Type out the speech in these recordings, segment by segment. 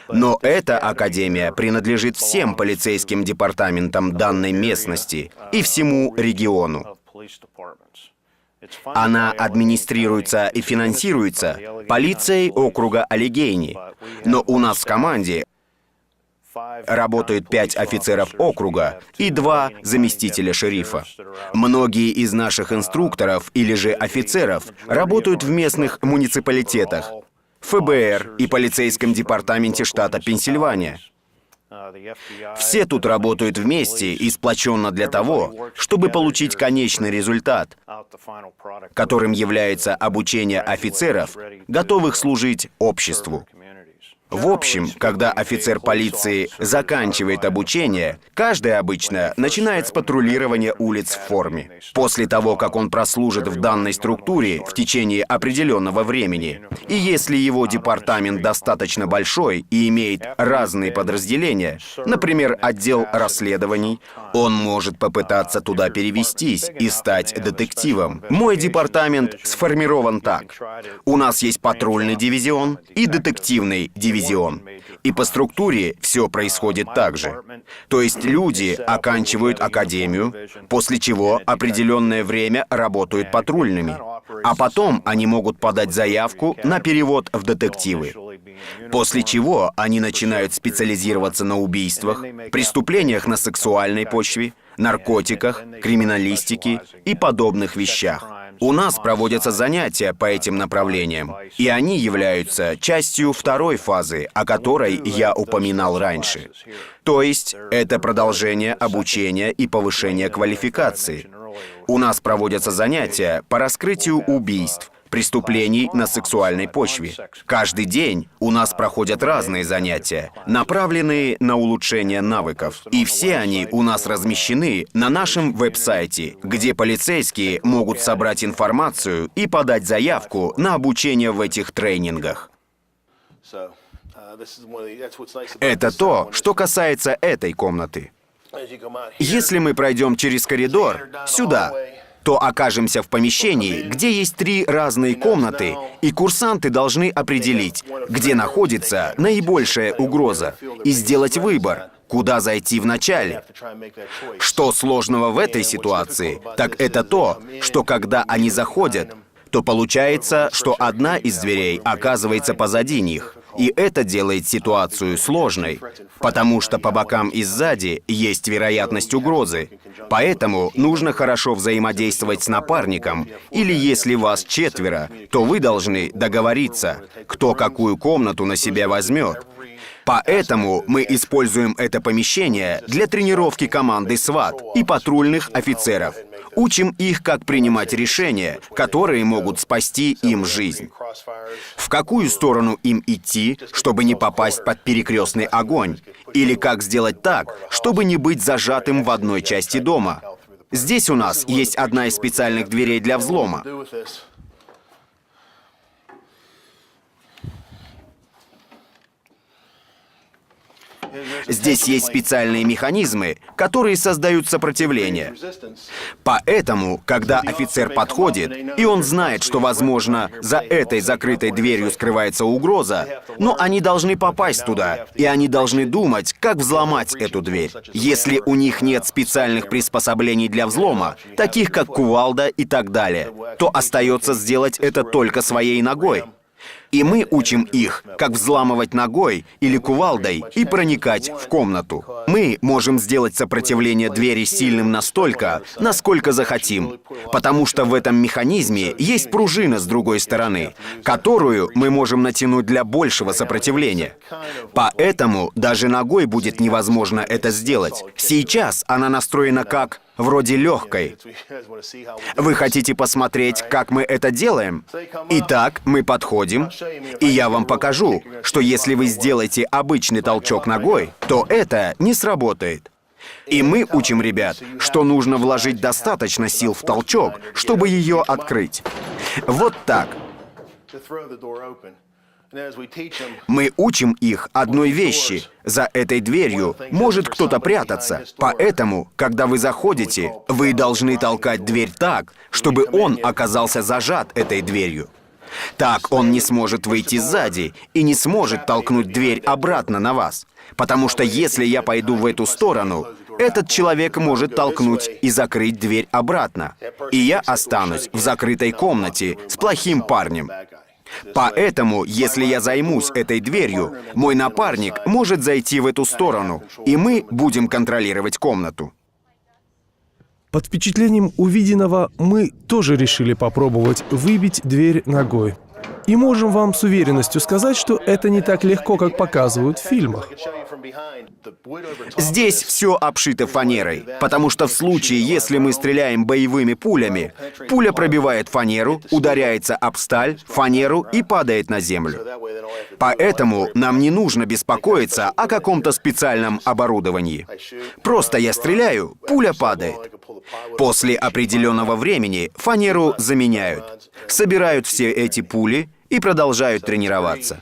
Но эта академия принадлежит всем полицейским департаментам данной местности и всему региону. Она администрируется и финансируется полицией округа Аллегейни, но у нас в команде работают 5 офицеров округа и 2 заместителя шерифа. Многие из наших инструкторов или же офицеров работают в местных муниципалитетах, ФБР и полицейском департаменте штата Пенсильвания. Все тут работают вместе и сплоченно для того, чтобы получить конечный результат, которым является обучение офицеров, готовых служить обществу. В общем, когда офицер полиции заканчивает обучение, каждый обычно начинает с патрулирования улиц в форме. После того, как он прослужит в данной структуре в течение определенного времени, и если его департамент достаточно большой и имеет разные подразделения, например, отдел расследований, он может попытаться туда перевестись и стать детективом. Мой департамент сформирован так. У нас есть патрульный дивизион и детективный дивизион. И по структуре все происходит так же. То есть люди оканчивают академию, после чего определенное время работают патрульными, а потом они могут подать заявку на перевод в детективы. После чего они начинают специализироваться на убийствах, преступлениях на сексуальной почве, наркотиках, криминалистике и подобных вещах. У нас проводятся занятия по этим направлениям, и они являются частью второй фазы, о которой я упоминал раньше. То есть, это продолжение обучения и повышение квалификации. У нас проводятся занятия по раскрытию убийств, преступлений на сексуальной почве. Каждый день у нас проходят разные занятия, направленные на улучшение навыков. И все они у нас размещены на нашем веб-сайте, где полицейские могут собрать информацию и подать заявку на обучение в этих тренингах. Это то, что касается этой комнаты. Если мы пройдем через коридор сюда, то окажемся в помещении, где есть 3 разные комнаты, и курсанты должны определить, где находится наибольшая угроза, и сделать выбор, куда зайти вначале. Что сложного в этой ситуации, так это то, что когда они заходят, то получается, что одна из дверей оказывается позади них. И это делает ситуацию сложной, потому что по бокам и сзади есть вероятность угрозы. Поэтому нужно хорошо взаимодействовать с напарником, или если вас 4, то вы должны договориться, кто какую комнату на себя возьмет. Поэтому мы используем это помещение для тренировки команды СВАТ и патрульных офицеров. Учим их, как принимать решения, которые могут спасти им жизнь. В какую сторону им идти, чтобы не попасть под перекрестный огонь? Или как сделать так, чтобы не быть зажатым в одной части дома? Здесь у нас есть одна из специальных дверей для взлома. Здесь есть специальные механизмы, которые создают сопротивление. Поэтому, когда офицер подходит, и он знает, что, возможно, за этой закрытой дверью скрывается угроза, но они должны попасть туда, и они должны думать, как взломать эту дверь. Если у них нет специальных приспособлений для взлома, таких как кувалда и так далее, то остается сделать это только своей ногой. И мы учим их, как взламывать ногой или кувалдой и проникать в комнату. Мы можем сделать сопротивление двери сильным настолько, насколько захотим, потому что в этом механизме есть пружина с другой стороны, которую мы можем натянуть для большего сопротивления. Поэтому даже ногой будет невозможно это сделать. Сейчас она настроена как вроде легкой. Вы хотите посмотреть, как мы это делаем? Итак, мы подходим, и я вам покажу, что если вы сделаете обычный толчок ногой, то это не сработает. И мы учим ребят, что нужно вложить достаточно сил в толчок, чтобы ее открыть. Вот так. Мы учим их одной вещи. За этой дверью может кто-то прятаться. Поэтому, когда вы заходите, вы должны толкать дверь так, чтобы он оказался зажат этой дверью. Так он не сможет выйти сзади и не сможет толкнуть дверь обратно на вас. Потому что если я пойду в эту сторону, этот человек может толкнуть и закрыть дверь обратно. И я останусь в закрытой комнате с плохим парнем. Поэтому, если я займусь этой дверью, мой напарник может зайти в эту сторону, и мы будем контролировать комнату. Под впечатлением увиденного мы тоже решили попробовать выбить дверь ногой. И можем вам с уверенностью сказать, что это не так легко, как показывают в фильмах. Здесь все обшито фанерой, потому что в случае, если мы стреляем боевыми пулями, пуля пробивает фанеру, ударяется об сталь, фанеру и падает на землю. Поэтому нам не нужно беспокоиться о каком-то специальном оборудовании. Просто я стреляю, пуля падает. После определенного времени фанеру заменяют, собирают все эти пули и продолжают тренироваться.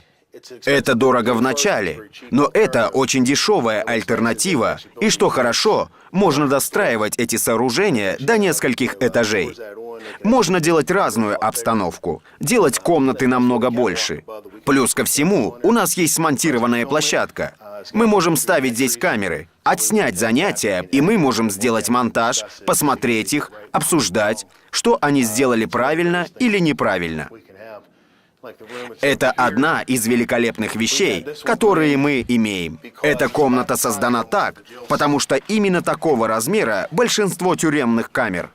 Это дорого в начале, но это очень дешевая альтернатива, и что хорошо, можно достраивать эти сооружения до нескольких этажей. Можно делать разную обстановку, делать комнаты намного больше. Плюс ко всему, у нас есть смонтированная площадка. Мы можем ставить здесь камеры, отснять занятия, и мы можем сделать монтаж, посмотреть их, обсуждать, что они сделали правильно или неправильно. Это одна из великолепных вещей, которые мы имеем. Эта комната создана так, потому что именно такого размера большинство тюремных камер.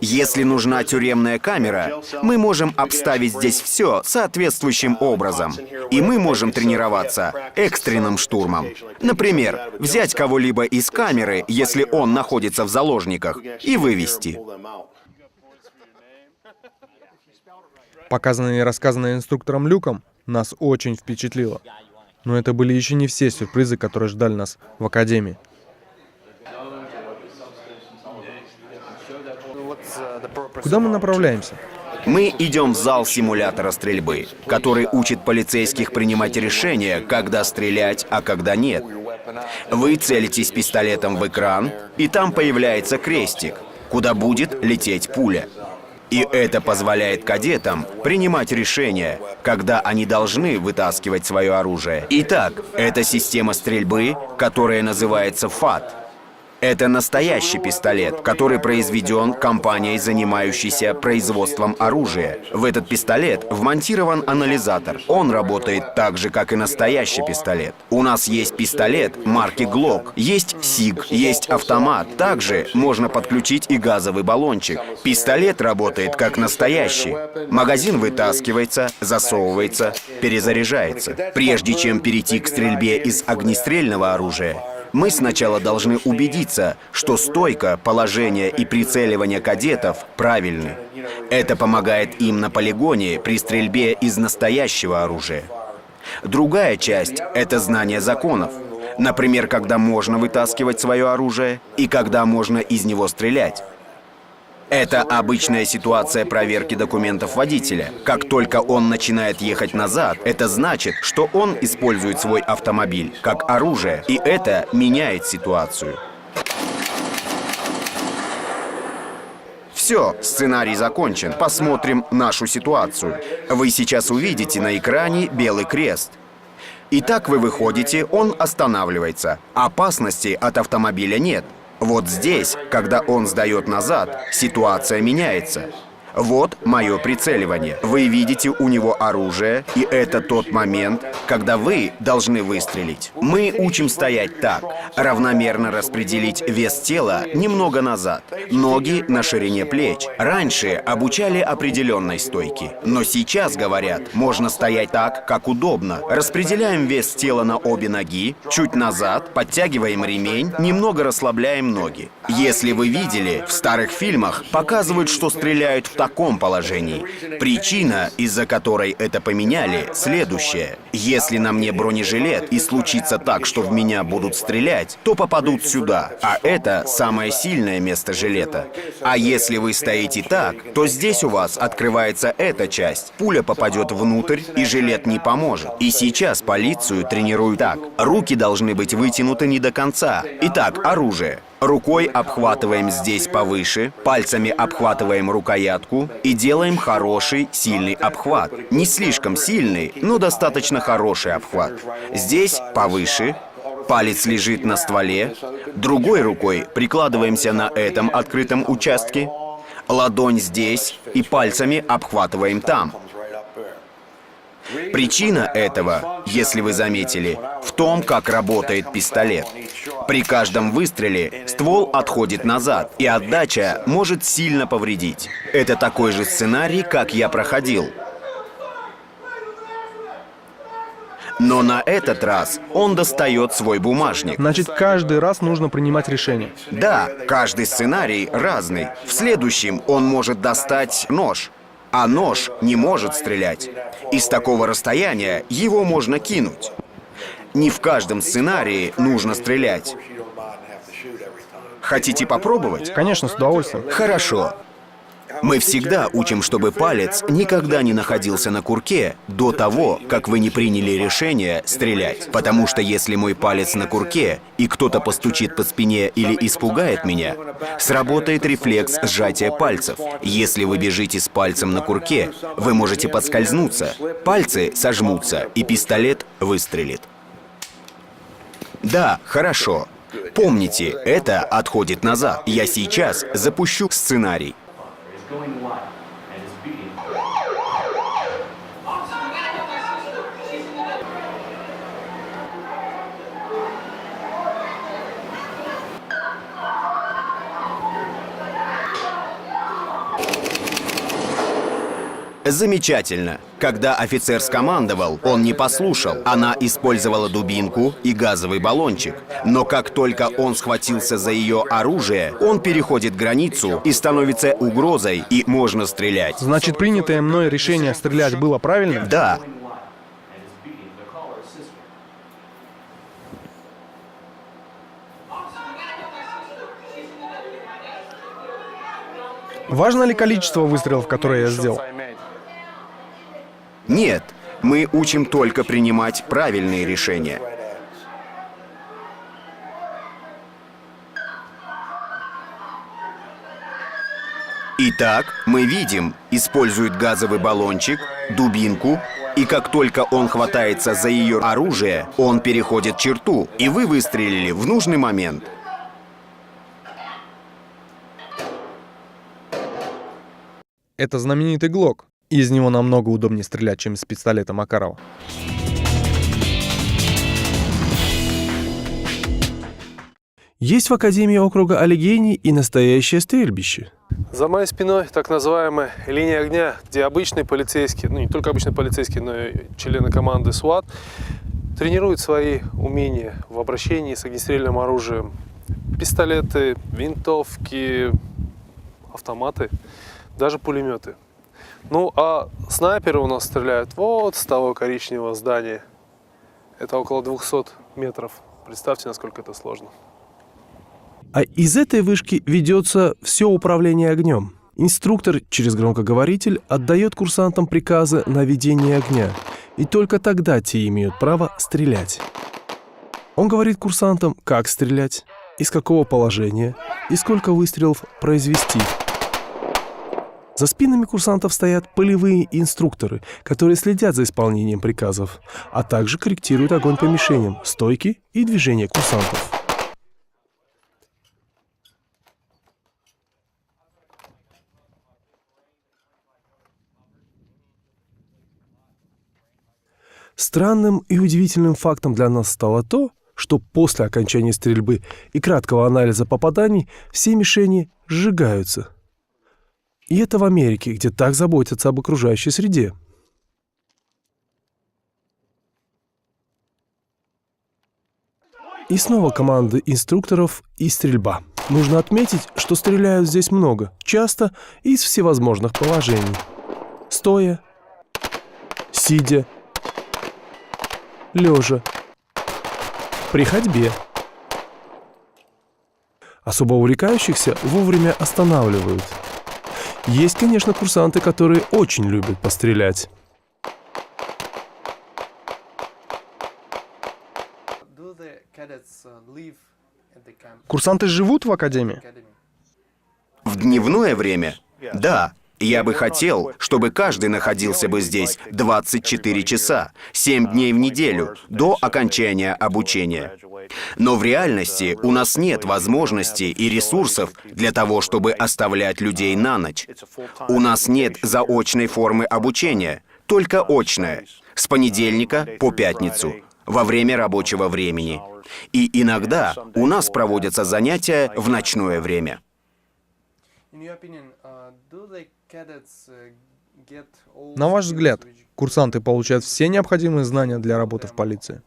Если нужна тюремная камера, мы можем обставить здесь все соответствующим образом. И мы можем тренироваться экстренным штурмом. Например, взять кого-либо из камеры, если он находится в заложниках, и вывести. Показанное и рассказанное инструктором Люком нас очень впечатлило. Но это были еще не все сюрпризы, которые ждали нас в Академии. Куда мы направляемся? Мы идем в зал симулятора стрельбы, который учит полицейских принимать решения, когда стрелять, а когда нет. Вы целитесь пистолетом в экран, и там появляется крестик, куда будет лететь пуля. И это позволяет кадетам принимать решения, когда они должны вытаскивать свое оружие. Итак, это система стрельбы, которая называется ФАТ. Это настоящий пистолет, который произведен компанией, занимающейся производством оружия. В этот пистолет вмонтирован анализатор. Он работает так же, как и настоящий пистолет. У нас есть пистолет марки Glock, есть СИГ, есть автомат. Также можно подключить и газовый баллончик. Пистолет работает как настоящий. Магазин вытаскивается, засовывается, перезаряжается. Прежде чем перейти к стрельбе из огнестрельного оружия, мы сначала должны убедиться, что стойка, положение и прицеливание кадетов правильны. Это помогает им на полигоне при стрельбе из настоящего оружия. Другая часть — это знание законов. Например, когда можно вытаскивать свое оружие и когда можно из него стрелять. Это обычная ситуация проверки документов водителя. Как только он начинает ехать назад, это значит, что он использует свой автомобиль как оружие, и это меняет ситуацию. Все, сценарий закончен. Посмотрим нашу ситуацию. Вы сейчас увидите на экране белый крест. Итак, вы выходите, он останавливается. Опасности от автомобиля нет. Вот здесь, когда он сдает назад, ситуация меняется. Вот мое прицеливание. Вы видите у него оружие, и это тот момент, когда вы должны выстрелить. Мы учим стоять так, равномерно распределить вес тела немного назад, ноги на ширине плеч. Раньше обучали определенной стойке, но сейчас говорят, можно стоять так, как удобно. Распределяем вес тела на обе ноги, чуть назад, подтягиваем ремень, немного расслабляем ноги. Если вы видели, в старых фильмах показывают, что стреляют в таком положении. Причина, из-за которой это поменяли, следующая. Если на мне бронежилет и случится так, что в меня будут стрелять, то попадут сюда, а это самое сильное место жилета. А если вы стоите так, то здесь у вас открывается эта часть. Пуля попадет внутрь, и жилет не поможет. И сейчас полицию тренируют так. Руки должны быть вытянуты не до конца. Итак, оружие. Рукой обхватываем здесь повыше, пальцами обхватываем рукоятку и делаем хороший, сильный обхват. Не слишком сильный, но достаточно хороший обхват. Здесь повыше, палец лежит на стволе, другой рукой прикладываемся на этом открытом участке, ладонь здесь и пальцами обхватываем там. Причина этого, если вы заметили, в том, как работает пистолет. При каждом выстреле ствол отходит назад, и отдача может сильно повредить. Это такой же сценарий, как я проходил. Но на этот раз он достает свой бумажник. Значит, каждый раз нужно принимать решение. Да, каждый сценарий разный. В следующем он может достать нож. А нож не может стрелять. Из такого расстояния его можно кинуть. Не в каждом сценарии нужно стрелять. Хотите попробовать? Конечно, с удовольствием. Хорошо. Мы всегда учим, чтобы палец никогда не находился на курке до того, как вы не приняли решение стрелять. Потому что если мой палец на курке, и кто-то постучит по спине или испугает меня, сработает рефлекс сжатия пальцев. Если вы бежите с пальцем на курке, вы можете подскользнуться, пальцы сожмутся, и пистолет выстрелит. Да, хорошо. Помните, это отходит назад. Я сейчас запущу сценарий. Going live and is beating. Замечательно. Когда офицер скомандовал, он не послушал. Она использовала дубинку и газовый баллончик. Но как только он схватился за ее оружие, он переходит границу и становится угрозой, и можно стрелять. Значит, принятое мной решение стрелять было правильным? Да. Важно ли количество выстрелов, которые я сделал? Нет, мы учим только принимать правильные решения. Итак, мы видим, использует газовый баллончик, дубинку, и как только он хватается за ее оружие, он переходит черту, и вы выстрелили в нужный момент. Это знаменитый ГЛОК. Из него намного удобнее стрелять, чем из пистолета Макарова. Есть в Академии округа Алегейни и настоящее стрельбище. За моей спиной так называемая линия огня, где обычные полицейские, ну не только обычные полицейские, но и члены команды СВАТ тренируют свои умения в обращении с огнестрельным оружием. Пистолеты, винтовки, автоматы, даже пулеметы. Ну а снайперы у нас стреляют вот с того коричневого здания. Это около 200 метров. Представьте, насколько это сложно. А из этой вышки ведется все управление огнем. Инструктор через громкоговоритель отдает курсантам приказы на ведение огня, и только тогда те имеют право стрелять. Он говорит курсантам, как стрелять, из какого положения и сколько выстрелов произвести. За спинами курсантов стоят полевые инструкторы, которые следят за исполнением приказов, а также корректируют огонь по мишеням, стойки и движения курсантов. Странным и удивительным фактом для нас стало то, что после окончания стрельбы и краткого анализа попаданий все мишени сжигаются. И это в Америке, где так заботятся об окружающей среде. И снова команды инструкторов и стрельба. Нужно отметить, что стреляют здесь много, часто и из всевозможных положений. Стоя, сидя, лежа, при ходьбе. Особо увлекающихся вовремя останавливают. Есть, конечно, курсанты, которые очень любят пострелять. Курсанты живут в академии? В дневное время? Да. Я бы хотел, чтобы каждый находился бы здесь 24 часа, 7 дней в неделю, до окончания обучения. Но в реальности у нас нет возможностей и ресурсов для того, чтобы оставлять людей на ночь. У нас нет заочной формы обучения, только очная, с понедельника по пятницу, во время рабочего времени. И иногда у нас проводятся занятия в ночное время. На ваш взгляд, курсанты получают все необходимые знания для работы в полиции?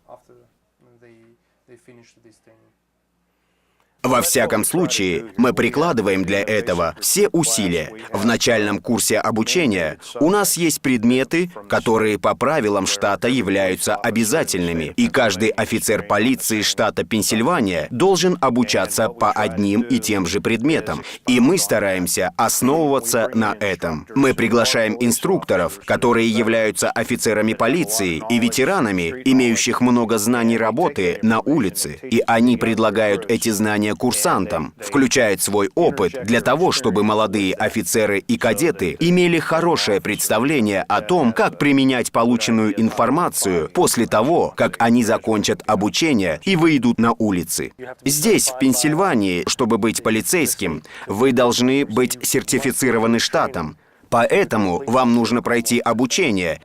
Во всяком случае, мы прикладываем для этого все усилия. В начальном курсе обучения у нас есть предметы, которые по правилам штата являются обязательными, и каждый офицер полиции штата Пенсильвания должен обучаться по одним и тем же предметам, и мы стараемся основываться на этом. Мы приглашаем инструкторов, которые являются офицерами полиции и ветеранами, имеющих много знаний работы на улице, и они предлагают эти знания курсантам, включают свой опыт для того, чтобы молодые офицеры и кадеты имели хорошее представление о том, как применять полученную информацию после того, как они закончат обучение и выйдут на улицы. Здесь, в Пенсильвании, чтобы быть полицейским, вы должны быть сертифицированы штатом. Поэтому вам нужно пройти обучение.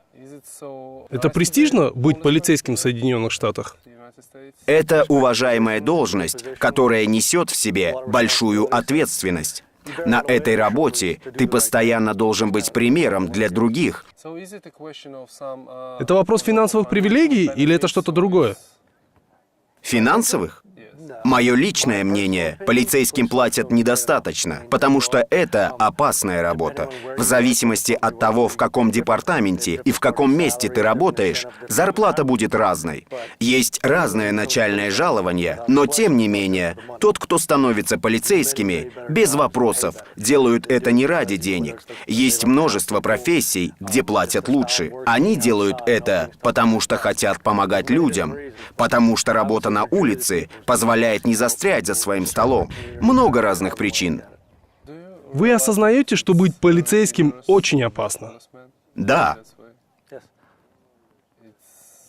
Это престижно быть полицейским в Соединенных Штатах? Это уважаемая должность, которая несет в себе большую ответственность. На этой работе ты постоянно должен быть примером для других. Это вопрос финансовых привилегий или это что-то другое? Финансовых? Мое личное мнение, полицейским платят недостаточно, потому что это опасная работа. В зависимости от того, в каком департаменте и в каком месте ты работаешь, зарплата будет разной. Есть разное начальное жалование, но тем не менее, тот, кто становится полицейскими, без вопросов, делают это не ради денег. Есть множество профессий, где платят лучше. Они делают это, потому что хотят помогать людям, потому что работа на улице позволяет не застрять за своим столом. Много разных причин. Вы осознаете, что быть полицейским очень опасно? Да,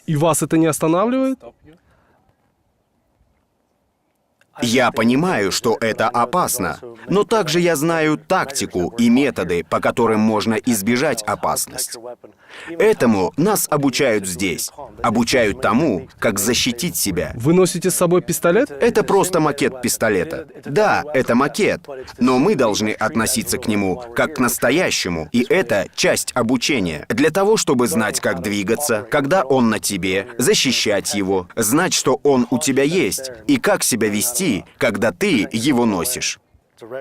И вас это не останавливает? я понимаю, что это опасно, но также я знаю тактику и методы, по которым можно избежать опасность. Этому нас обучают здесь. Обучают тому, как защитить себя. Вы носите с собой пистолет? Это просто макет пистолета. Да, это макет, но мы должны относиться к нему как к настоящему, и это часть обучения. Для того, чтобы знать, как двигаться, когда он на тебе, защищать его, знать, что он у тебя есть, и как себя вести, когда ты его носишь.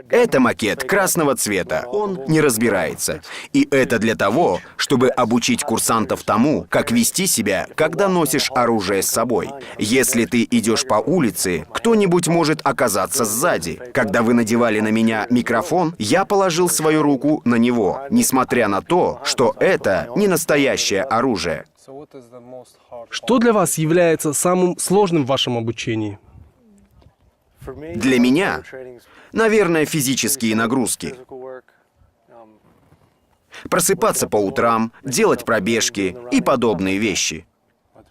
Это макет красного цвета, он не разбирается. И это для того, чтобы обучить курсантов тому, как вести себя, когда носишь оружие с собой. Если ты идешь по улице, кто-нибудь может оказаться сзади. Когда вы надевали на меня микрофон, я положил свою руку на него, несмотря на то, что это не настоящее оружие. Что для вас является самым сложным в вашем обучении? Для меня, наверное, физические нагрузки. Просыпаться по утрам, делать пробежки и подобные вещи.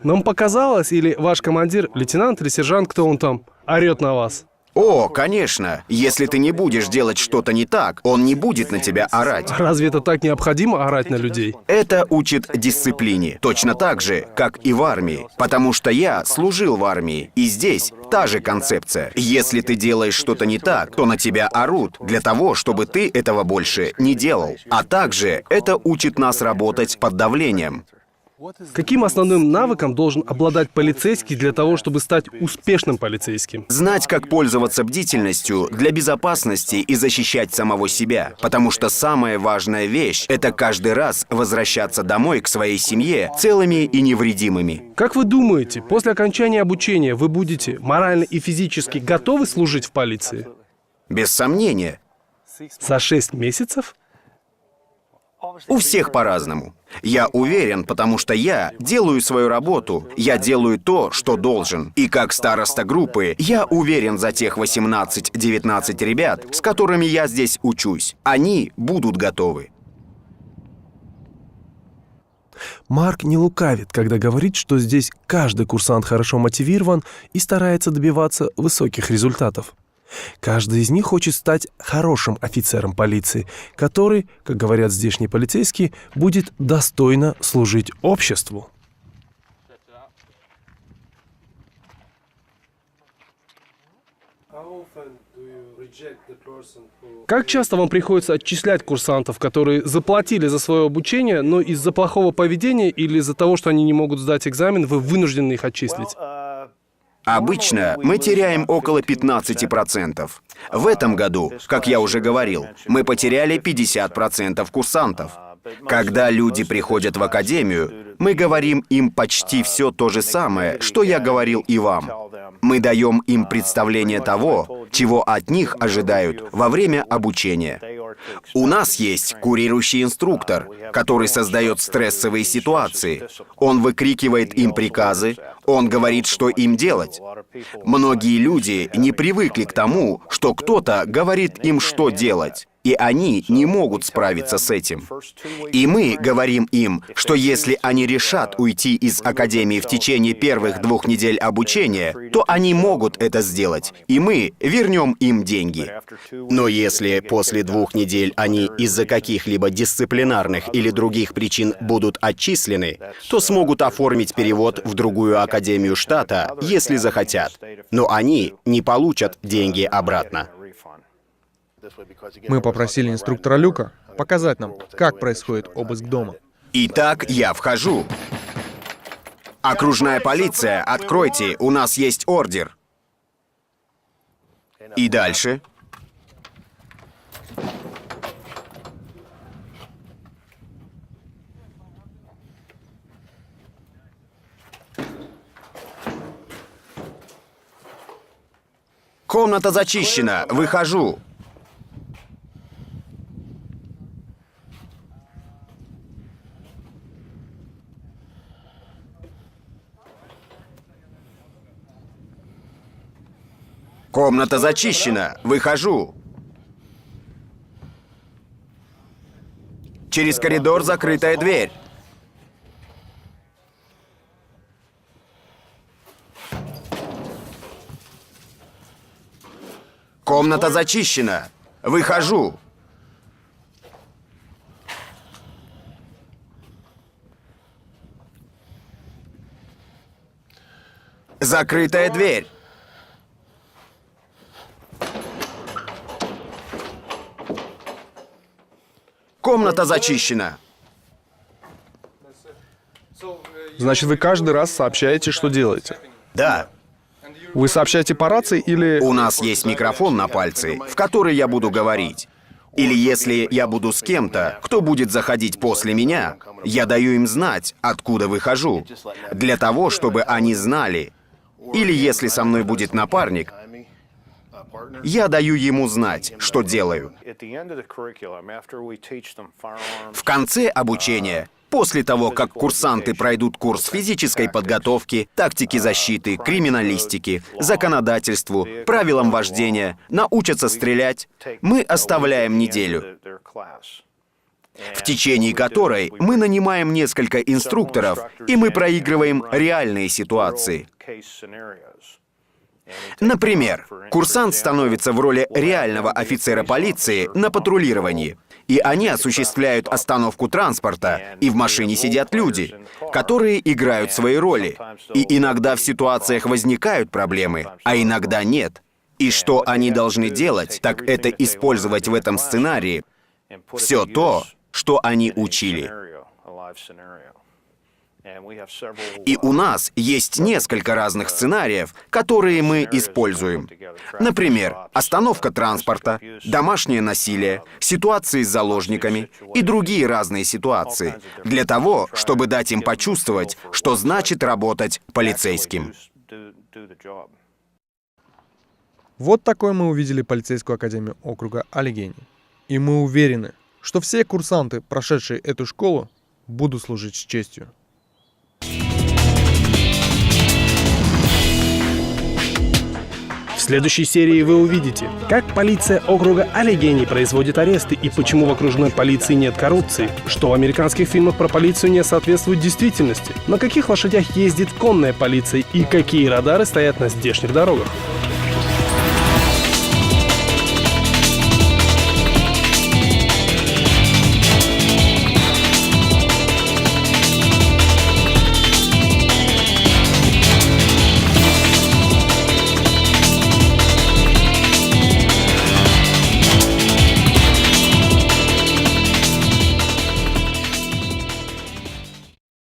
Нам показалось, или ваш командир, лейтенант или сержант, кто он там, орет на вас? О, конечно, если ты не будешь делать что-то не так, он не будет на тебя орать. Разве это так необходимо орать на людей? Это учит дисциплине, точно так же, как и в армии. Потому что я служил в армии, и здесь та же концепция. Если ты делаешь что-то не так, то на тебя орут, для того, чтобы ты этого больше не делал. А также это учит нас работать под давлением. Каким основным навыком должен обладать полицейский для того, чтобы стать успешным полицейским? Знать, как пользоваться бдительностью для безопасности и защищать самого себя. Потому что самая важная вещь — это каждый раз возвращаться домой к своей семье целыми и невредимыми. Как вы думаете, после окончания обучения вы будете морально и физически готовы служить в полиции? Без сомнения. За 6 месяцев? У всех по-разному. Я уверен, потому что я делаю свою работу, я делаю то, что должен. И как староста группы, я уверен за тех 18-19 ребят, с которыми я здесь учусь. Они будут готовы. Марк не лукавит, когда говорит, что здесь каждый курсант хорошо мотивирован и старается добиваться высоких результатов. Каждый из них хочет стать хорошим офицером полиции, который, как говорят здешние полицейские, будет достойно служить обществу. Как часто вам приходится отчислять курсантов, которые заплатили за свое обучение, но из-за плохого поведения или из-за того, что они не могут сдать экзамен, вы вынуждены их отчислить? Обычно мы теряем около 15%. В этом году, как я уже говорил, мы потеряли 50% курсантов. Когда люди приходят в академию, мы говорим им почти все то же самое, что я говорил и вам. Мы даем им представление того, чего от них ожидают во время обучения. У нас есть курирующий инструктор, который создает стрессовые ситуации. Он выкрикивает им приказы, он говорит, что им делать. Многие люди не привыкли к тому, что кто-то говорит им, что делать. И они не могут справиться с этим. И мы говорим им, что если они решат уйти из академии в течение первых 2 недель обучения, то они могут это сделать, и мы вернем им деньги. Но если после 2 недель они из-за каких-либо дисциплинарных или других причин будут отчислены, то смогут оформить перевод в другую академию штата, если захотят. Но они не получат деньги обратно. Мы попросили инструктора Люка показать нам, как происходит обыск дома. Итак, я вхожу. Окружная полиция, откройте, у нас есть ордер. И дальше? Комната зачищена, выхожу. Комната зачищена. Выхожу. Через коридор закрытая дверь. Комната зачищена. Выхожу. Закрытая дверь. Комната зачищена. Значит, вы каждый раз сообщаете, что делаете? Да. Вы сообщаете по рации или... У нас есть микрофон на пальце, в который я буду говорить. Или если я буду с кем-то, кто будет заходить после меня, я даю им знать, откуда выхожу, для того, чтобы они знали. Или если со мной будет напарник, я даю ему знать, что делаю. В конце обучения, после того, как курсанты пройдут курс физической подготовки, тактики защиты, криминалистики, законодательству, правилам вождения, научатся стрелять, мы оставляем неделю, в течение которой мы нанимаем несколько инструкторов, и мы проигрываем реальные ситуации. Например, курсант становится в роли реального офицера полиции на патрулировании, и они осуществляют остановку транспорта, и в машине сидят люди, которые играют свои роли. И иногда в ситуациях возникают проблемы, а иногда нет. И что они должны делать, так это использовать в этом сценарии все то, что они учили. И у нас есть несколько разных сценариев, которые мы используем. Например, остановка транспорта, домашнее насилие, ситуации с заложниками и другие разные ситуации, для того, чтобы дать им почувствовать, что значит работать полицейским. Вот такой мы увидели полицейскую академию округа Аллегейни. И мы уверены, что все курсанты, прошедшие эту школу, будут служить с честью. В следующей серии вы увидите, как полиция округа Аллегейни производит аресты и почему в окружной полиции нет коррупции, что в американских фильмах про полицию не соответствует действительности, на каких лошадях ездит конная полиция и какие радары стоят на здешних дорогах.